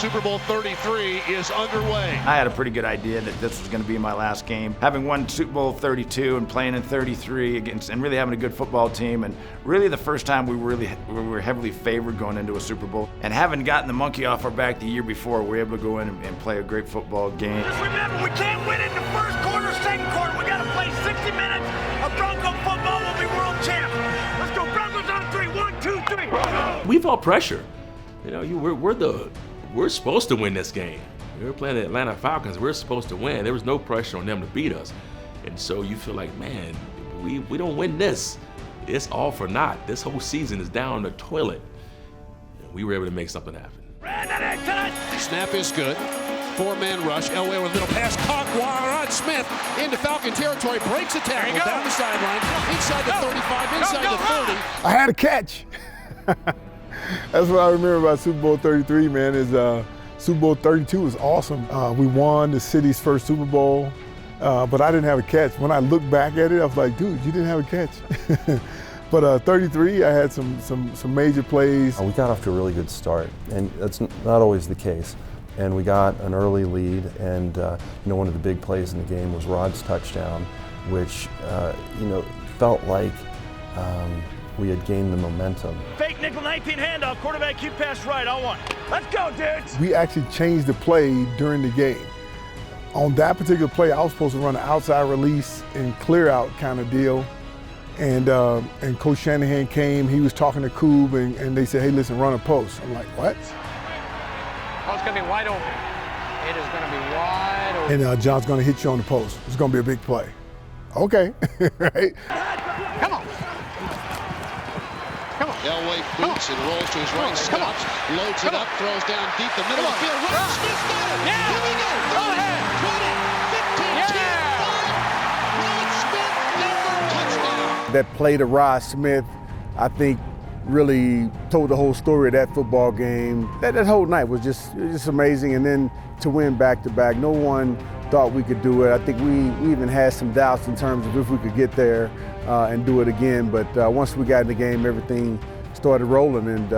Super Bowl 33 is underway. I had a pretty good idea that this was going to be my last game. Having won Super Bowl 32 and playing in 33 against, and really having a good football team, and really the first time we were heavily favored going into a Super Bowl. And having gotten the monkey off our back the year before, we were able to go in and play a great football game. Just remember, we can't win in the first quarter, second quarter. We got to play 60 minutes of Bronco football. We'll be world champs. Let's go Broncos on 3. 1, 2, 3. We felt pressure. You know, we're supposed to win this game. We were playing the Atlanta Falcons. We're supposed to win. There was no pressure on them to beat us. And so you feel like, man, we don't win this, it's all for naught. This whole season is down the toilet. And we were able to make something happen. Snap is good. 4-man rush. Elway with a little pass. Caught Rod Smith into Falcon territory. Breaks a tackle down the sideline. Inside the 35, inside the 30. I had a catch. That's what I remember about Super Bowl 33, man, is Super Bowl 32 was awesome. We won the city's first Super Bowl, but I didn't have a catch. When I look back at it, I was like, dude, you didn't have a catch. But 33, I had some major plays. We got off to a really good start, and that's not always the case. And we got an early lead, and one of the big plays in the game was Rod's touchdown, which felt like we had gained the momentum. Fake nickel 19 handoff. Quarterback Q pass right. On 1. Let's go, dudes. We actually changed the play during the game. On that particular play, I was supposed to run an outside release and clear out kind of deal. And Coach Shanahan came, he was talking to Coob, and they said, hey, listen, run a post. I'm like, what? Oh, it's going to be wide open. It is going to be wide open. And John's going to hit you on the post. It's going to be a big play. Okay, right? Come on. Come on. Elway boots and rolls to his right, stops, loads it up, throws down deep the middle of the field. Rod Smith's got it. Yeah. Here we go. 30, 20, 15, 10, 5. Rod Smith, Denver, touchdown. That play to Rod Smith, I think, really told the whole story of that football game. That whole night was just amazing, and then to win back-to-back, no one thought we could do it. I think we even had some doubts in terms of if we could get there and do it again, but once we got in the game, everything started rolling, and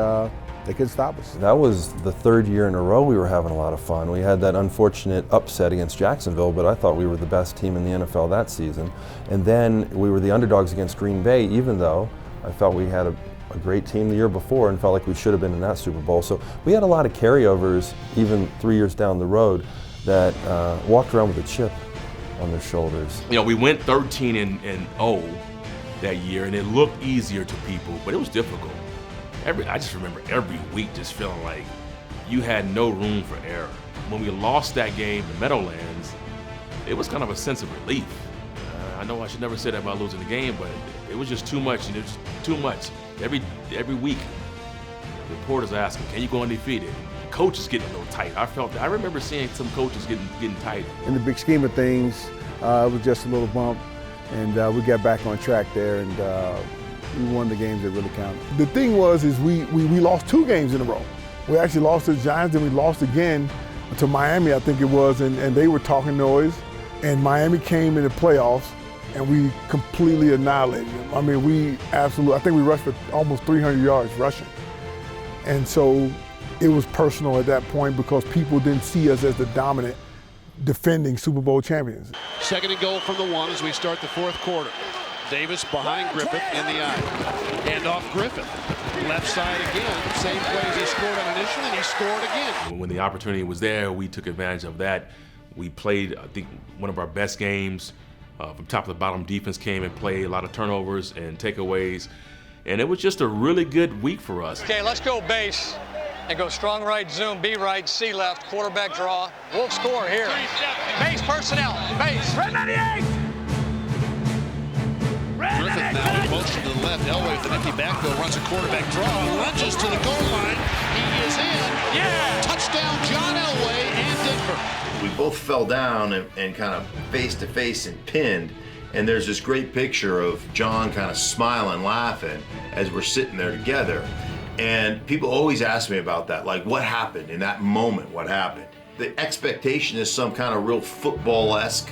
they couldn't stop us. That was the third year in a row we were having a lot of fun. We had that unfortunate upset against Jacksonville, but I thought we were the best team in the NFL that season. And then we were the underdogs against Green Bay, even though I felt we had a great team the year before and felt like we should have been in that Super Bowl. So we had a lot of carryovers, even 3 years down the road, that walked around with a chip on their shoulders. You know, we went 13-0 that year, and it looked easier to people, but it was difficult. I just remember every week just feeling like you had no room for error. When we lost that game in Meadowlands, it was kind of a sense of relief. I know I should never say that about losing the game, but it was just too much, and it was too much. Every week, reporters asking, can you go undefeated? Coaches getting a little tight. I remember seeing some coaches getting tight. In the big scheme of things, it was just a little bump, and we got back on track there, and we won the games that really counted. The thing was, we lost 2 games in a row. We actually lost to the Giants, and we lost again to Miami, I think it was, and they were talking noise, and Miami came in the playoffs, and we completely annihilated them. I mean, I think we rushed for almost 300 yards rushing. And so it was personal at that point because people didn't see us as the dominant defending Super Bowl champions. 2nd and goal from the 1 as we start the 4th quarter. Davis behind Griffith in the eye. Hand off Griffith. Left side again. Same play as he scored on initially, and he scored again. When the opportunity was there, we took advantage of that. We played, I think, one of our best games. From top to bottom, defense came and played a lot of turnovers and takeaways. And it was just a really good week for us. Okay, let's go base and go strong right, zoom, B right, C left, quarterback draw. We'll score here. Base personnel, base. Red 98! Griffith now in motion to the left. Elway with an empty backfield, runs a quarterback draw, lunges to the goal line. He is in. Yeah! Touchdown, John Elway and Denver. We both fell down and kind of face to face and pinned. And there's this great picture of John kind of smiling, laughing as we're sitting there together. And people always ask me about that, like what happened in that moment, what happened? The expectation is some kind of real football-esque,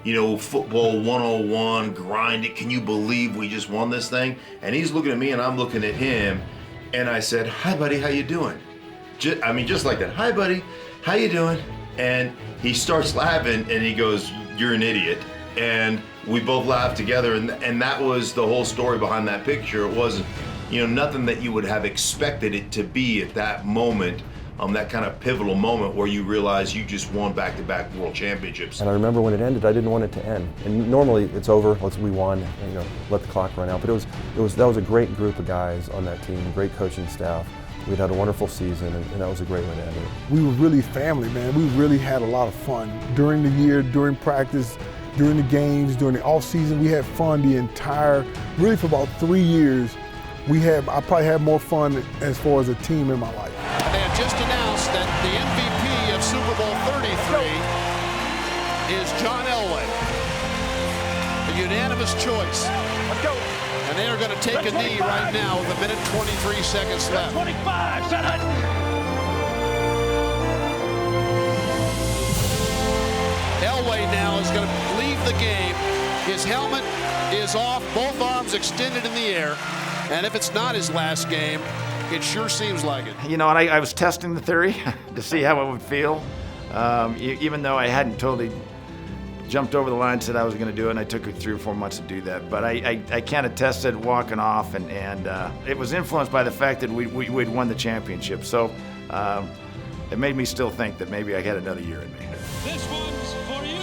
football 101, grind it, can you believe we just won this thing? And he's looking at me and I'm looking at him, and I said, hi buddy, how you doing? just like that. Hi, buddy. How you doing? And he starts laughing, and he goes, "You're an idiot." And we both laughed together, and that was the whole story behind that picture. It wasn't, nothing that you would have expected it to be at that moment, that kind of pivotal moment where you realize you just won back-to-back world championships. And I remember when it ended, I didn't want it to end. And normally it's over, we won, and, let the clock run out. But that was a great group of guys on that team, great coaching staff. We'd had a wonderful season, and that was a great way to end it. We were really family, man. We really had a lot of fun during the year, during practice, during the games, during the off season. We had fun really for about 3 years. I probably had more fun as far as a team in my life. They have just announced that the MVP of Super Bowl XXXIII is John Elway. A unanimous choice. Let's go. And they are going to take a knee right now with 1 minute 23 seconds left. 25, set it. Elway now is going to leave the game. His helmet is off, both arms extended in the air. And if it's not his last game, it sure seems like it. And I was testing the theory to see how it would feel. Even though I hadn't totally jumped over the line and said I was going to do it, and I took 3 or 4 months to do that. But I kind of tested walking off, and it was influenced by the fact that we'd won the championship. So it made me still think that maybe I had another year in me. This one's for you.